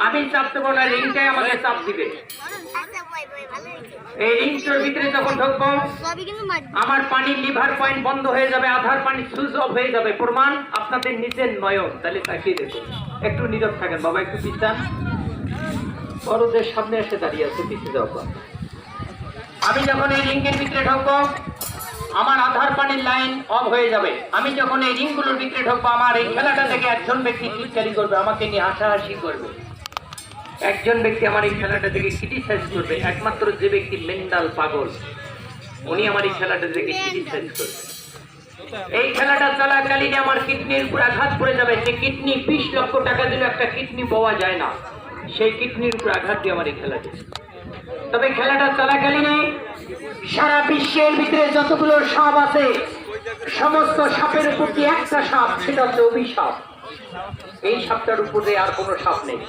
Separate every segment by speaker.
Speaker 1: আমি চাপ দেবো না, রিংটাই আমাকে চাপ দিবে। এই রিংটার ভিতরে যখন ঢুকবো আমার পানির লিভার পয়েন্ট বন্ধ হয়ে যাবে, আধার পানি সুইচ অফ হয়ে যাবে। প্রমাণ আপনাদের নিজের নয়ন। তাহলে তাকিয়ে দেখুন, একটু নীরব থাকেন বাবা, একটু পিছান। বড়দের সামনে এসে দাঁড়িয়ে আছে, পিছিয়ে যাও। আমি যখন এই রিংয়ের ভিতরে ঢুকবো আমার আধার পানির লাইন অফ হয়ে যাবে। আমি যখন এই রিংগুলোর ভিতরে ঢুকবো আমার এই খেলাটা থেকে একজন ব্যক্তি টিচারি করবে, আমাকে নিয়ে হাসাহাসি করবে। একজন ব্যক্তি আমার এই খেলাটা থেকে ক্রিটিসাইজ করবে, একমাত্র যে ব্যক্তি মেন্টাল পাগল উনি আমার এই খেলাটা থেকে ক্রিটিসাইজ করবে। এই খেলাটা চলাকালীন আমার কিডনির উপর আঘাত পড়ে যাবে। যে কিডনি 20 লক্ষ টাকা দিলে একটা কিডনি পাওয়া যায় না, সেই কিডনির উপর আঘাত দিয়ে আমার এই খেলাটি। তবে খেলাটা চলাকালীন সারা বিশ্বের ভিতরে যতগুলো সাপ আছে সমস্ত সাপের উপর দিয়ে একটা সাপ, সেটা হচ্ছে অভিশাপ। এই সাপটার উপরে আর কোনো সাপ নেই।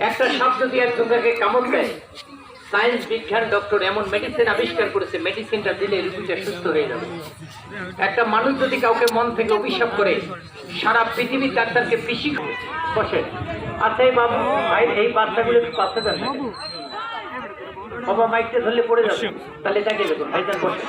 Speaker 1: একটা সাপ যদি একজনকে কামড় দেয়, সায়েন্স বিজ্ঞান ডক্টর এমন মেডিসিন আবিষ্কার করেছে, মেডিসিনটা দিলে রোগীটা সুস্থ হয়ে যাবে। একটা মানুষ যদি কাউকে মন থেকে অভিশাপ করে, সারা পৃথিবীর ডাক্তারকে পিষি বসে। আচ্ছা এই বাবু এই বাচ্চাগুলো একটু পাশে দেন, বাবা মাইকটা ধরলে পড়ে যাবে। তাহলে তাকে দেখুন ভাইজান বসে।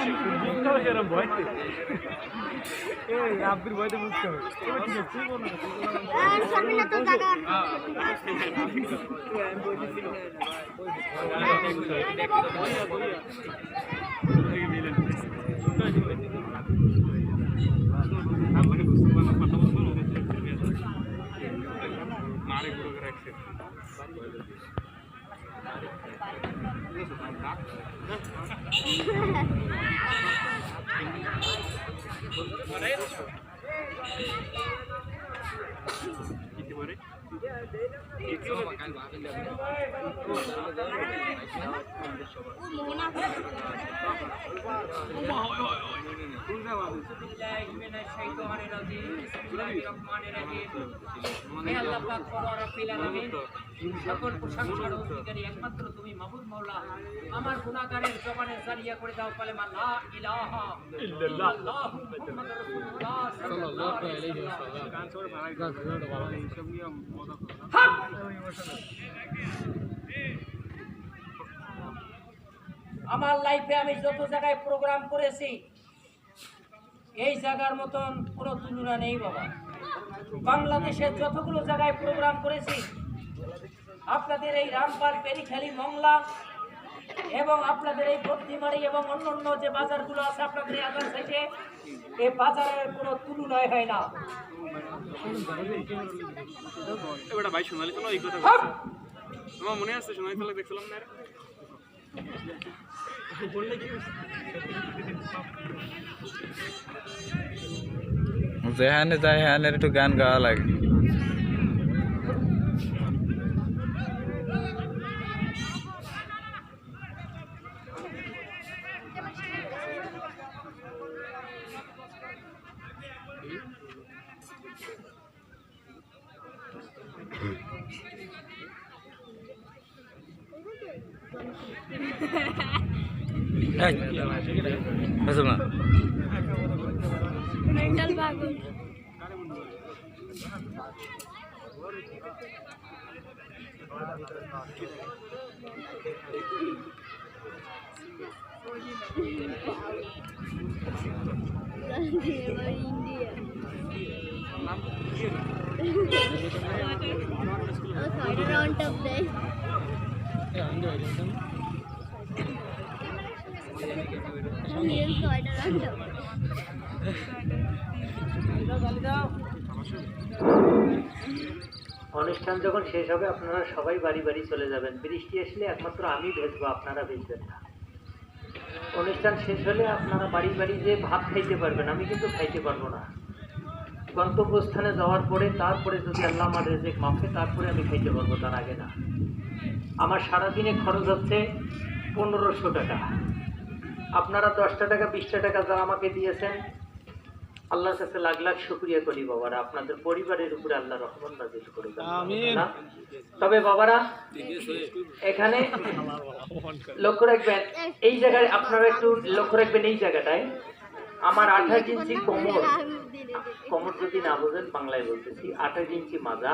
Speaker 1: সকল প্রশংসার অধিকারী একমাত্র তুমি মাহবুব মাওলা। আমার গুনাহগারের জবানে জারিয়া করে দাও কালেমা লা ইলাহা ইল্লাল্লাহ মুহাম্মাদুর রাসূলুল্লাহ সাল্লাল্লাহু আলাইহি ওয়াসাল্লাম। আমার লাইফে আমি যত জায়গায় প্রোগ্রাম করেছি এই জায়গার মতন কোনো তুলনা নেই বাবা। বাংলাদেশের যতগুলো জায়গায় প্রোগ্রাম করেছি, আপনাদের এই রামপাল, পেরিখালি, মংলা এবং আপনাদের এই বদ্রিমারি এবং অন্যান্য যে বাজারগুলো আছে আপনাদের আদার সাইডে, এই বাজারের কোনো তুলনায় হয় না।
Speaker 2: ভাই সোনালি তো এই কথা আমার মনে আছে, সোনালি তো দেখছিলাম না
Speaker 3: যেখানে যায় সেখানে একটু গান গাওয়া লাগে। না
Speaker 4: মেন্টাল পাগল।
Speaker 1: অনুষ্ঠান যখন শেষ হবে আপনারা সবাই বাড়ি বাড়ি চলে যাবেন। বৃষ্টি আসলে একমাত্র আমি ভেজবো, আপনারা ভেজবেন না। অনুষ্ঠান শেষ হলে আপনারা বাড়ি বাড়ি যে ভাত খাইতে পারবেন, আমি কিন্তু খাইতে পারবো না। গন্তব্যস্থানে যাওয়ার পরে তারপরে যদি আল্লাহ আমার রেজেক মাফে তারপরে আমি খাইতে পারবো, তার আগে না। আমার সারাদিনে খরচ হচ্ছে 1500 টাকা। আপনারা 10টা টাকা 20টা টাকা যারা আমাকে দিয়েছেন, আল্লাহর কাছে লাখ লাখ শুকরিয়া করি বাবারা। আপনাদের পরিবারের উপরে আল্লাহ রহমত নাযিল করে দেন। তবে বাবারা এখানে লক্ষ্য রাখবেন, এই জায়গায় আপনারা একটু লক্ষ্য রাখবেন, এই জায়গাটায় আমার 28 ইঞ্চি কোমর, কোমর যদি না বোঝেন বাংলায় বলতেছি, 28 ইঞ্চি মাজা,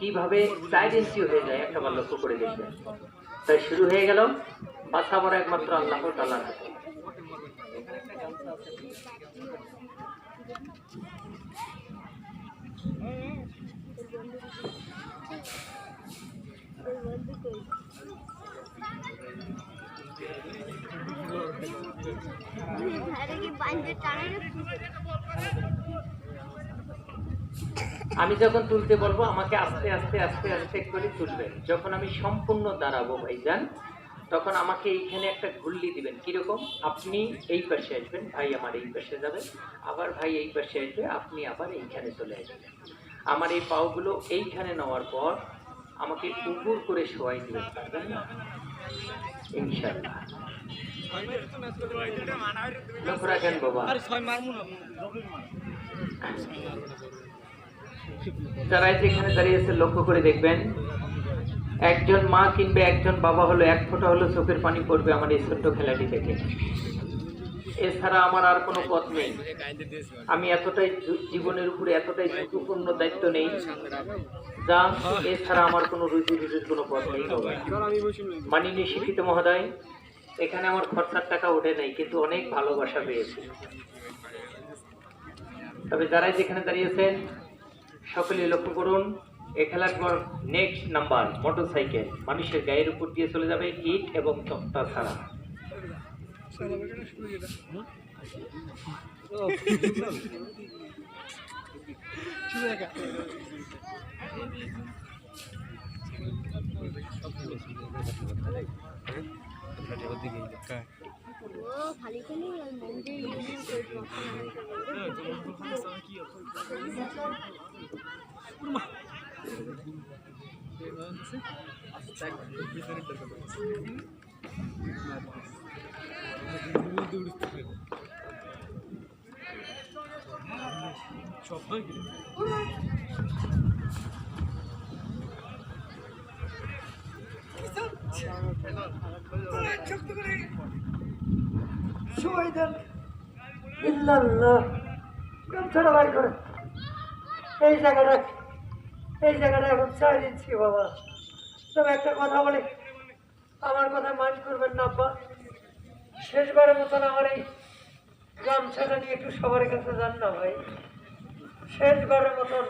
Speaker 1: কিভাবে 4 ইঞ্চি হয়ে যায় একটাবার লক্ষ্য করে দেখবেন। তাই শুরু হয়ে গেল, বাছা বড় একমাত্র আল্লাহ তাআলার হাতে। আমি যখন তুলতে বলবো আমাকে আস্তে আস্তে আস্তে আস্তে করে তুলবেন। যখন আমি সম্পূর্ণ দাঁড়াবো ভাইজান, তখন আমাকে এইখানে একটা ঘুরলি দিবেন। কিরকম? আপনি এই পাশে আসবেন, ভাই আমার এই পাশে যাবে, আবার ভাই এই পাশে আসবে, আপনি আবার এইখানে চলে আসবেন। আমার এই পাওগুলো এইখানে নেওয়ার পর আমাকে উপর করে শোয়াই দিবেন, পারবেন না? ইনশাআল্লাহ। লক্ষ্য রাখেন বাবা, যারা যেখানে দাঁড়িয়েছে লক্ষ্য করে দেখবেন, একজন মা কিংবা একজন বাবা হলো এক ফোঁটা হলো চোখের পানি পড়বে আমার এই ছোট্ট খেলাটি দেখে। এছাড়া আমার আর কোনো পথ নেই। আমি এতটাই জীবনের উপরে এতটাই ঝুঁকিপূর্ণ দায়িত্ব নেই যা এছাড়া আমার কোনো রুজি রুজির কোনো পথ নেই। মাননীয় শিক্ষিত মহোদয়, এখানে আমার খরচার টাকা ওঠে নাই, কিন্তু অনেক ভালোবাসা পেয়েছি। তবে যারা যেখানে দাঁড়িয়েছেন সকলে লক্ষ্য করুন, এ খেলার পর নেক্সট নাম্বার মোটরসাইকেল মানুষের গায়ের উপর দিয়ে চলে যাবে, ইট এবং তক্তা ছাড়া।
Speaker 4: এই জায়গাটা এখন 4 ইঞ্চি বাবা। তবে একটা কথা বলি, আমার কথা মাইন্ড করবেন না আব্বা। শেষবারের মতন আমার এই গামছাটা নিয়ে একটু সবার কাছে যান না ভাই। শেষবারের মতন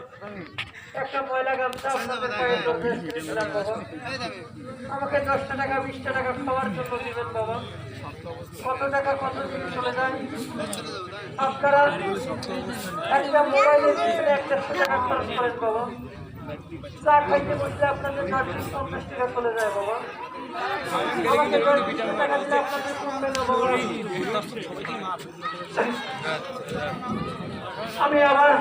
Speaker 4: একটা ময়লা গামছা আপনাদের পায়ে দিলাম বাবা। আমাকে 10 টাকা 20 টাকা খাওয়ার জন্য দিবেন বাবা। কত টাকা কত দিন চলে যায়। আপনারা একটা মোবাইলের পিছনে 100 টাকা খরচ করেন বাবা। চা খাইতে বসলে আপনাদের 50 টাকা চলে যায় বাবা। আমাকে 10 টাকা দিলে আপনাদের কমবে না বাবা। আমি আবার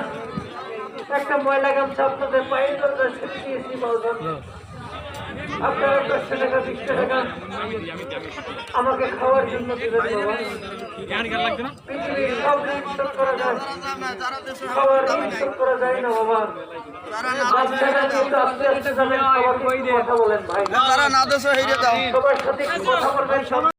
Speaker 4: একটা ময়লা গামছা আপনাদের পায়ের দরকার ছেড়ে দিয়েছি বলবেন। আপনারা 10 টাকা 20 টাকা আমাকে খাওয়ার জন্য দেবেন বাবা। পৃথিবীর সব ঋণ শোধ করা যায়, খাওয়ার ঋণ শোধ করা যায় না বাবা। বাচ্চারা কিন্তু আস্তে আস্তে যাবেন, সবাইকে কথা বলেন ভাই, সবার সাথে কথা বলবেন।